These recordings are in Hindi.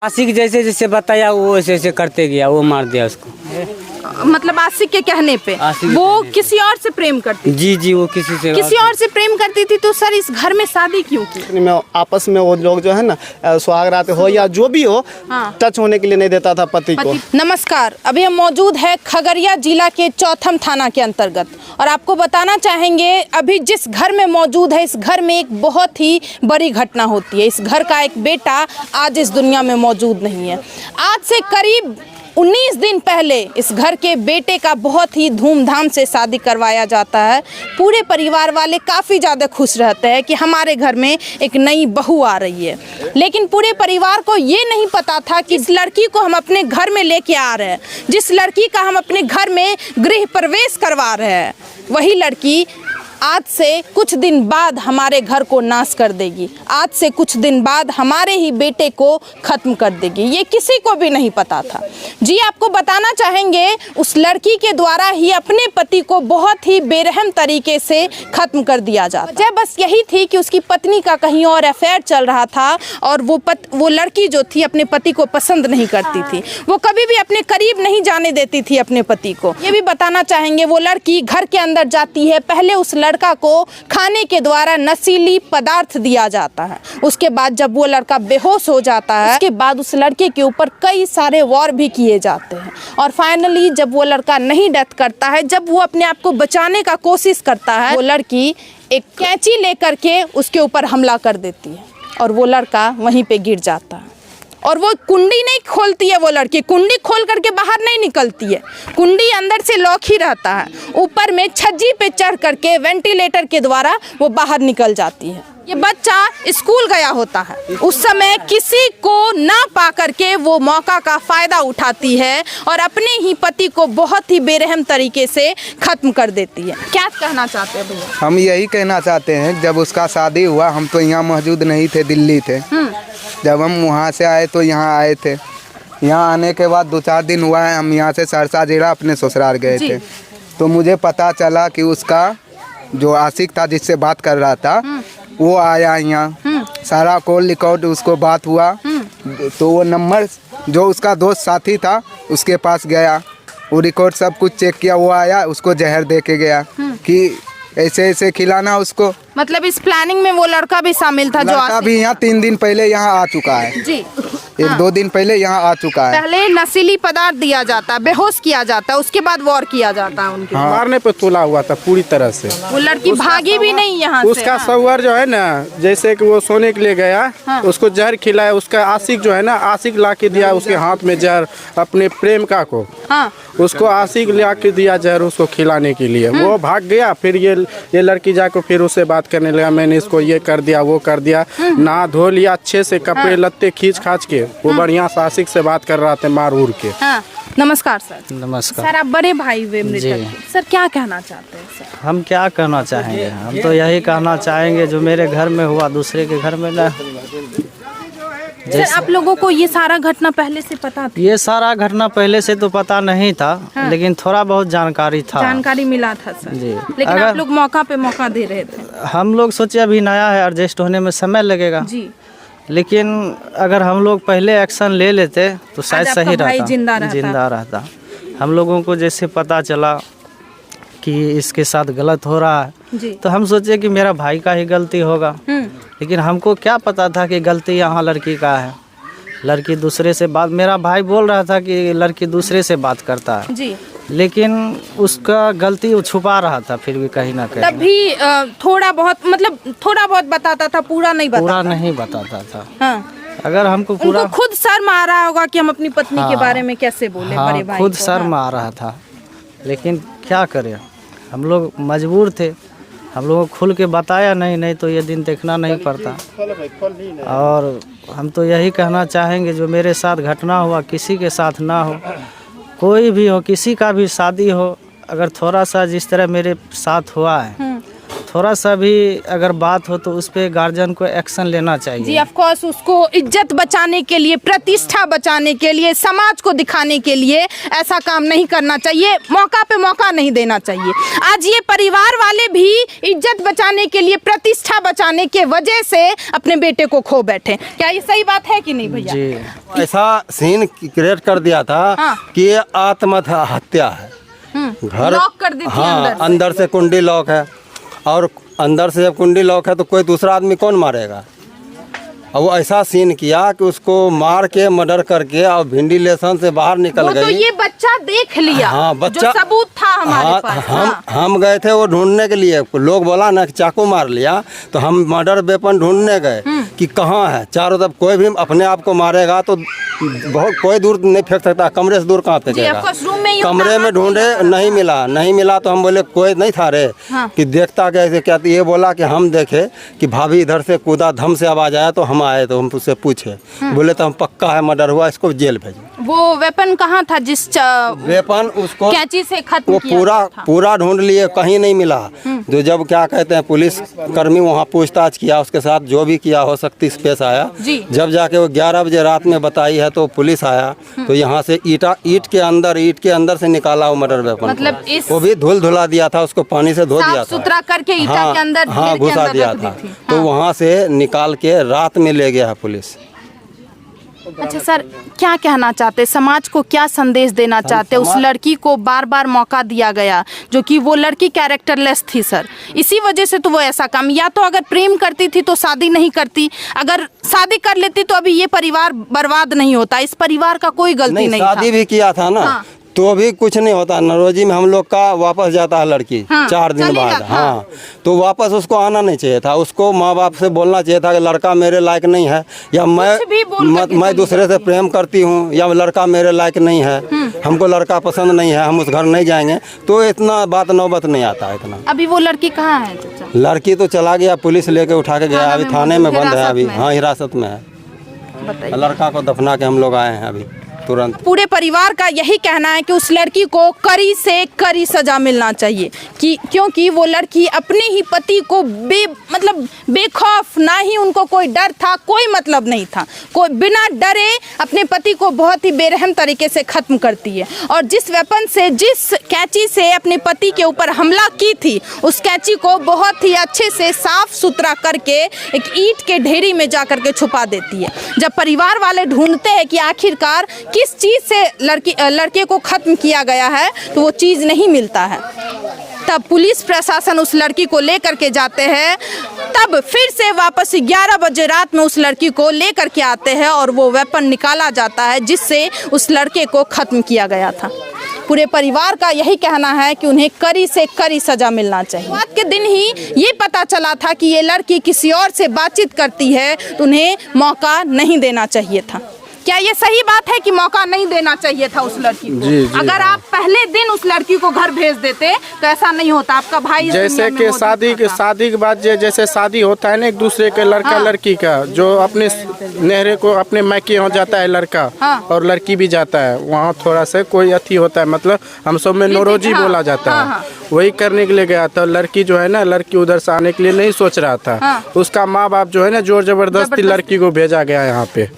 आशिक जैसे जैसे बताया वो वैसे वैसे करते गया, वो मार दिया उसको। मतलब आशिक के कहने पे वो किसी और से प्रेम करती थी? जी वो किसी और से प्रेम करती थी। तो सर इस घर में शादी क्यों की? में आपस में वो लोग जो है ना सुहाग रात हो या जो भी हो, टच होने के लिए नहीं देता था पति को। नमस्कार, अभी हम मौजूद है खगड़िया जिला के चौथम थाना के अंतर्गत और आपको बताना चाहेंगे अभी जिस घर में मौजूद है इस घर में एक बहुत ही बड़ी घटना होती है। इस घर का एक बेटा आज इस दुनिया में मौजूद नहीं है। आज से करीब 19 दिन पहले इस घर के बेटे का बहुत ही धूमधाम से शादी करवाया जाता है। पूरे परिवार वाले काफ़ी ज़्यादा खुश रहते हैं कि हमारे घर में एक नई बहू आ रही है, लेकिन पूरे परिवार को ये नहीं पता था कि इस लड़की को हम अपने घर में लेके आ रहे हैं, जिस लड़की का हम अपने घर में गृह प्रवेश करवा रहे हैं, वही लड़की आज से कुछ दिन बाद हमारे घर को नाश कर देगी। आज से कुछ दिन बाद हमारे ही बेटे को ख़त्म कर देगी। ये किसी को भी नहीं पता था। जी आपको बताना चाहेंगे उस लड़की के द्वारा ही अपने पति को बहुत ही बेरहम तरीके से ख़त्म कर दिया जाता। वजह बस यही थी कि उसकी पत्नी का कहीं और अफेयर चल रहा था और वो लड़की जो थी अपने पति को पसंद नहीं करती थी। वो कभी भी अपने करीब नहीं जाने देती थी अपने पति को। ये भी बताना चाहेंगे वो लड़की घर के अंदर जाती है, पहले उस लड़का को खाने के द्वारा नशीली पदार्थ दिया जाता है। उसके बाद जब वो लड़का बेहोश हो जाता है उसके बाद उस लड़के के ऊपर कई सारे वार भी किए जाते हैं और फाइनली जब वो लड़का नहीं डेथ करता है, जब वो अपने आप को बचाने का कोशिश करता है, वो लड़की एक कैंची लेकर के उसके ऊपर हमला कर देती है और वो लड़का वहीं पे गिर जाता है। और वो कुंडी नहीं खोलती है, वो लड़की कुंडी खोल करके बाहर नहीं निकलती है, कुंडी अंदर से लॉक ही रहता है। ऊपर में छज्जी पे चढ़ करके वेंटिलेटर के द्वारा वो बाहर निकल जाती है। ये बच्चा स्कूल गया होता है, उस समय किसी को ना पा करके वो मौका का फ़ायदा उठाती है और अपने ही पति को बहुत ही बेरहम तरीके से ख़त्म कर देती है। क्या कहना चाहते हैं भैया? हम यही कहना चाहते हैं, जब उसका शादी हुआ हम तो यहाँ मौजूद नहीं थे, दिल्ली थे। जब हम वहाँ से आए तो यहाँ आए थे। यहाँ आने के बाद 2-4 दिन हुआ है हम यहाँ से सरसा जिला अपने ससुराल गए थे, तो मुझे पता चला कि उसका जो आशिक था जिससे बात कर रहा था वो आया यहाँ, सारा कॉल रिकॉर्ड उसको बात हुआ, तो वो नंबर जो उसका दोस्त साथी था उसके पास गया, वो रिकॉर्ड सब कुछ चेक किया, वो आया उसको जहर दे के गया कि ऐसे ऐसे खिलाना उसको। मतलब इस प्लानिंग में वो लड़का भी शामिल था? जो लड़का भी यहाँ 3 दिन पहले यहाँ आ चुका है जी, 1-2 दिन पहले यहाँ आ चुका है। पहले नशीली पदार्थ दिया जाता है, बेहोश किया जाता है, उसके बाद वॉर किया जाता है उनके। मारने पे तुला हुआ था पूरी तरह से। वो लड़की भागी भी नहीं यहाँ से। उसका सवार जो है ना, जैसे कि वो सोने के लिए गया, उसको जहर खिलाया। उसका आशिक जो है ना, आशिक ला के दिया उसके हाथ में जहर, अपने प्रेमिका को। उसको आशिक ला के दिया जहर उसको खिलाने के लिए। वो भाग गया, फिर ये लड़की जाकर फिर उससे बात करने लगा, मैंने इसको ये कर दिया वो कर दिया, नहा धो लिया अच्छे से, कपड़े लत्ते खींच खाच के वो बढ़िया आशिक से बात कर रहा था मार उड़ के। नमस्कार सर। नमस्कार सर, आप बड़े भाई हुए मृतक, सर क्या कहना चाहते हैं सर? हम क्या कहना चाहेंगे, हम तो यही कहना चाहेंगे जो मेरे घर में हुआ दूसरे के घर में ना। सर, आप लोगों को ये सारा घटना पहले से पता था? ये सारा घटना पहले से तो पता नहीं था, लेकिन थोड़ा बहुत जानकारी था। जानकारी मिला था सर जी। लेकिन आप लोग मौका पे मौका दे रहे थे। हम लोग सोचे अभी नया है, एडजस्ट होने में समय लगेगा जी, लेकिन अगर हम लोग पहले एक्शन ले लेते तो शायद सही रहता, जिंदा रहता। हम लोगों को जैसे पता चला कि इसके साथ गलत हो रहा है तो हम सोचे कि मेरा भाई का ही गलती होगा, लेकिन हमको क्या पता था कि गलती यहाँ लड़की का है। लड़की दूसरे से बात, मेरा भाई बोल रहा था कि लड़की दूसरे से बात करता है जी, लेकिन उसका गलती वो छुपा रहा था फिर भी कहीं ना कहीं। तभी थोड़ा बहुत बताता था, पूरा नहीं बताता था। अगर हमको पूरा, उनको खुद शर्म आ रहा होगा कि हम अपनी पत्नी के बारे में कैसे बोले। बड़े भाई खुद शर्म आ रहा था, लेकिन क्या करें, हम लोग मजबूर थे। हम लोगों को खुल के बताया नहीं तो ये दिन देखना नहीं पड़ता। और हम तो यही कहना चाहेंगे जो मेरे साथ घटना हुआ किसी के साथ ना हो, कोई भी हो, किसी का भी शादी हो, अगर थोड़ा सा जिस तरह मेरे साथ हुआ है थोड़ा सा भी अगर बात हो तो उस पे गार्जियन को एक्शन लेना चाहिए। जी ऑफ कोर्स, उसको इज्जत बचाने के लिए, प्रतिष्ठा बचाने के लिए, समाज को दिखाने के लिए ऐसा काम नहीं करना चाहिए, मौका पे मौका नहीं देना चाहिए। आज ये परिवार वाले भी इज्जत बचाने के लिए, प्रतिष्ठा बचाने के वजह से अपने बेटे को खो बैठे। क्या ये सही बात है कि नहीं भैया? जी, ऐसा सीन क्रिएट कर दिया था कि ये आत्महत्या है। घर लॉक कर दी थी हाँ, अंदर से कुंडी लॉक है, और अंदर से जब कुंडी लॉक है तो कोई दूसरा आदमी कौन मारेगा। और वो ऐसा सीन किया कि उसको मार के मर्डर करके और भिंडी लेसन से बाहर निकल गई। तो ये बच्चा देख लिया, हाँ, बच्चा जो सबूत था हमारे पास। हम गए थे वो ढूंढने के लिए, लोग बोला ना कि चाकू मार लिया, तो हम मर्डर वेपन ढूंढने गए कि कहाँ है। चारों तरफ कोई भी अपने आप को मारेगा तो बहुत कोई दूर नहीं फेंक सकता, कमरे से दूर कहाँ फेंकेगा। कमरे में ढूंढे, नहीं मिला तो हम बोले कोई नहीं था रे। कि देखता कैसे क्या, तो ये बोला कि हम देखे कि भाभी इधर से कूदा, धम से आवाज आया तो हम आए, तो हम उससे पूछे, बोले तो हम पक्का है मर्डर हुआ, इसको जेल भेजो। वो वेपन कहाँ था? जिस वेपन उसको कैंची से खत्म वो किया पूरा ढूंढ लिए, कहीं नहीं मिला। जो जब क्या कहते हैं पुलिस कर्मी वहाँ पूछताछ किया, उसके साथ जो भी किया हो सकती पेश आया। जब जाके वो 11 बजे रात में बताई है तो पुलिस आया, तो यहाँ से ईट के अंदर से निकाला वो मर्डर वेपन। मतलब वो भी धुला दिया था, उसको पानी से धो दिया था, सुथरा करके ईटा के अंदर घुसा दिया था। तो वहाँ से निकाल के रात में ले गया है पुलिस। अच्छा सर, क्या कहना चाहते, समाज को क्या संदेश देना चाहते? उस लड़की को बार बार मौका दिया गया, जो कि वो लड़की कैरेक्टरलेस थी सर, इसी वजह से तो वो ऐसा काम। या तो अगर प्रेम करती थी तो शादी नहीं करती, अगर शादी कर लेती तो अभी ये परिवार बर्बाद नहीं होता। इस परिवार का कोई गलती नहीं था। शादी भी किया था ना, तो भी कुछ नहीं होता। नरोजी में हम लोग का वापस जाता है लड़की 4 दिन बाद। हाँ, तो वापस उसको आना नहीं चाहिए था। उसको माँ बाप से बोलना चाहिए था कि लड़का मेरे लायक नहीं है, या मैं दूसरे से प्रेम करती हूँ, या लड़का मेरे लायक नहीं है, हमको लड़का पसंद नहीं है, हम उस घर नहीं जाएंगे। तो इतना बात नौबत नहीं आता है इतना। अभी वो लड़की कहाँ है चाचा? लड़की तो चला गया, पुलिस लेके उठा के गया, अभी थाने में बंद है अभी। हाँ, हिरासत में है। लड़का को दफना के हम लोग आए हैं अभी तुरंत। पूरे परिवार का यही कहना है कि उस लड़की को कड़ी से कड़ी सजा मिलना चाहिए, कि क्योंकि वो लड़की अपने ही पति को बेखौफ, ना ही उनको कोई डर था, कोई मतलब नहीं था, कोई बिना डरे अपने पति को बहुत ही बेरहम तरीके से खत्म करती है। और जिस वेपन से, जिस कैंची से अपने पति के ऊपर हमला की थी, उस कैंची को बहुत ही अच्छे से साफ सुथरा करके एक ईंट के ढेरी में जा करके छुपा देती है। जब परिवार वाले ढूंढते हैं कि आखिरकार किस चीज़ से लड़के को खत्म किया गया है, तो वो चीज़ नहीं मिलता है। तब पुलिस प्रशासन उस लड़की को लेकर के जाते हैं, तब फिर से वापस 11 बजे रात में उस लड़की को लेकर के आते हैं और वो वेपन निकाला जाता है जिससे उस लड़के को खत्म किया गया था। पूरे परिवार का यही कहना है कि उन्हें कड़ी से कड़ी सजा मिलना चाहिए। बात के दिन ही ये पता चला था कि ये लड़की किसी और से बातचीत करती है, तो उन्हें मौका नहीं देना चाहिए था। क्या ये सही बात है कि मौका नहीं देना चाहिए था उस लड़की को? जी, अगर आप पहले दिन उस लड़की को घर भेज देते तो ऐसा नहीं होता। आपका भाई जैसे कि शादी के बाद जैसे शादी होता है ना एक दूसरे के लड़का लड़की का, जो अपने नहरे को अपने मैके हो जाता है लड़का, और लड़की भी जाता है वहाँ, थोड़ा सा कोई अथी होता है, मतलब हम सब में नौरोजी बोला जाता है। वही करने के लिए गया था। लड़की जो है ना, लड़की उधर से आने के लिए नहीं सोच रहा था। उसका माँ बाप जो है ना, जोर जबरदस्ती लड़की को भेजा गया यहाँ पे।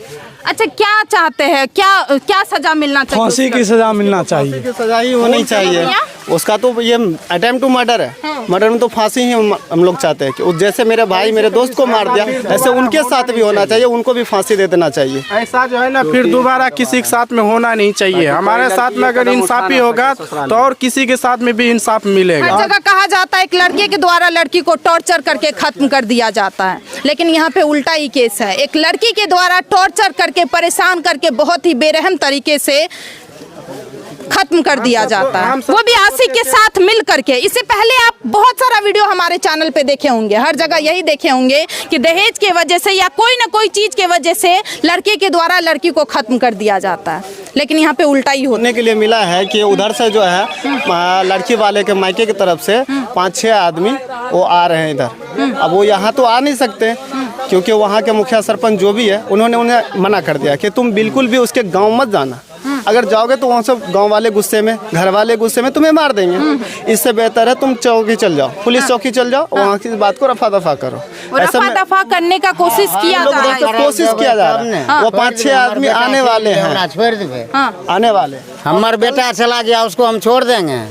अच्छा, क्या चाहते हैं, क्या सजा मिलना चाहिए? फांसी की सजा मिलना चाहिए। सजा ही होनी चाहिए। उसका तो ये अटेम्प्ट टू मर्डर है। मर्डर में तो फांसी ही हम लोग चाहते हैं कि जैसे मेरे भाई मेरे दोस्त को मार दिया, ऐसे उनके साथ भी होना चाहिए, उनको भी फांसी दे देना चाहिए। ऐसा जो है ना फिर दोबारा किसी के साथ में होना नहीं चाहिए। हमारे साथ में अगर इंसाफी होगा तो और किसी के साथ में भी इंसाफ मिलेगा। हर जगह कहा जाता है एक लड़के के द्वारा लड़की को टॉर्चर करके खत्म कर दिया जाता है, लेकिन यहाँ पे उल्टा ही केस है। एक लड़की के द्वारा टॉर्चर करके, परेशान करके बहुत ही बेरहम तरीके से खत्म कर दिया जाता है, वो भी आशिक के साथ मिल करके। इससे पहले आप बहुत सारा वीडियो हमारे चैनल पे देखे होंगे, हर जगह यही देखे होंगे कि दहेज के वजह से या कोई ना कोई चीज के वजह से लड़के के द्वारा लड़की को खत्म कर दिया जाता है, लेकिन यहाँ पे उल्टा ही होने के लिए मिला है कि उधर से जो है लड़की वाले के मायके की तरफ से 5-6 आदमी वो आ रहे हैं इधर। अब वो यहाँ तो आ नहीं सकते, क्योंकि वहाँ के मुखिया सरपंच जो भी है उन्होंने उन्हें मना कर दिया कि तुम बिल्कुल भी उसके गाँव मत जाना। अगर जाओगे तो वहाँ से गाँव वाले गुस्से में, घर वाले गुस्से में तुम्हें मार देंगे। इससे बेहतर है तुम चौकी चल जाओ, पुलिस चौकी चल जाओ, वहाँ की बात को रफा दफा करो। रफा दफा करने का कोशिश किया जा रहा है, कोशिश किया जा रहा है। वो 5-6 आदमी आने वाले हैं, आने वाले। हमारा बेटा चला गया, उसको हम छोड़ देंगे।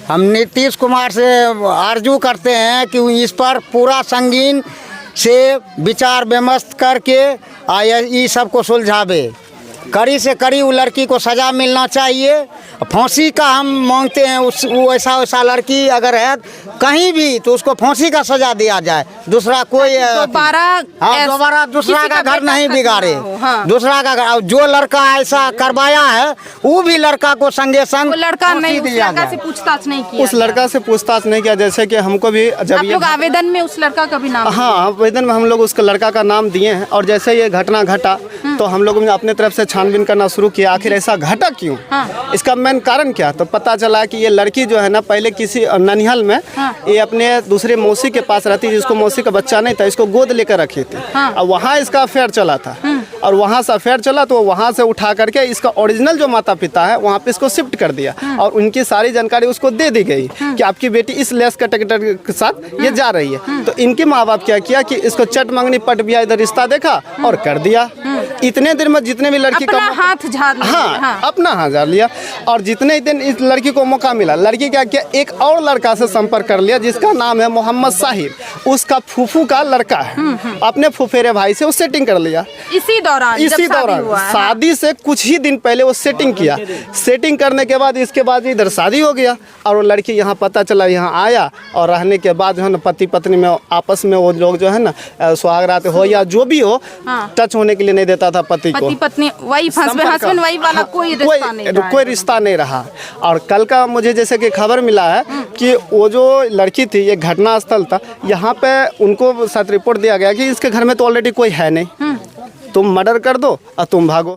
हम नीतीश कुमार से आरजू करते हैं कि इस पर पूरा संगीन से विचार विमर्श करके ये सबको सुलझावे। कड़ी से कड़ी वो लड़की को सज़ा मिलना चाहिए। फांसी का हम मांगते हैं, वो ऐसा लड़की अगर है कहीं भी तो उसको फांसी का सज़ा दिया जाए। दूसरा कोई दोबारा दूसरा का घर नहीं बिगाड़े। दूसरा का घर, जो लड़का ऐसा करवाया है वो भी लड़का को संगे संग लड़का नहीं, उस लड़का से पूछताछ नहीं किया, उस लड़का से पूछताछ नहीं किया। जैसे कि हमको भी जब आप लोग आवेदन में उस लड़का का भी नाम, हाँ आवेदन में हम लोग उस लड़का का नाम दिए हैं। और जैसे ये घटना घटा तो हम लोगों ने अपने तरफ से छानबीन करना शुरू किया, आखिर ऐसा घटा क्यों, इसका मेन कारण क्या। तो पता चला कि ये लड़की जो है ना पहले किसी ननिहाल में ये अपने दूसरे मौसी के पास रहती, जिसको मौसी का बच्चा नहीं था, इसको गोद लेकर रखी थी। और वहाँ इसका अफेयर चला था, और वहाँ से अफेयर चला तो वहाँ से उठा करके इसका ओरिजिनल जो माता पिता है वहाँ पे इसको शिफ्ट कर दिया, और उनकी सारी जानकारी उसको दे दी गई कि आपकी बेटी इस लेस कैटेगरी के साथ ये जा रही है। तो इनके माँ बाप क्या किया कि इसको चट मंगनी पट बिया इधर रिश्ता देखा और कर दिया। इतने दिन में जितने भी लड़की का हाथ झाड़ लिया, हाँ अपना हाथ झाड़ लिया। और जितने दिन इस लड़की को मौका मिला, लड़की क्या किया, एक और लड़का से संपर्क कर लिया जिसका नाम है मोहम्मद साहिर, उसका फूफू का लड़का है। अपने फुफेरे भाई से वो सेटिंग कर लिया। इसी दौरान शादी से कुछ ही दिन पहले वो सेटिंग किया। सेटिंग करने के बाद इसके बाद इधर शादी हो गया, और वो लड़की यहाँ पता चला यहाँ आया, और रहने के बाद जो है ना पति पत्नी में आपस में वो लोग जो है ना सुहागरात हो या जो भी हो, टच होने के लिए नहीं देता था पति को। पति पत्नी वही हस्बैंड वाइफ वाला कोई रिश्ता नहीं रहा। और कल का मुझे जैसे कि खबर मिला है कि वो जो लड़की थी, ये घटना स्थल था, यहाँ पे उनको साथ रिपोर्ट दिया गया कि इसके घर में तो ऑलरेडी कोई है नहीं, तुम मर्डर कर दो और तुम भागो।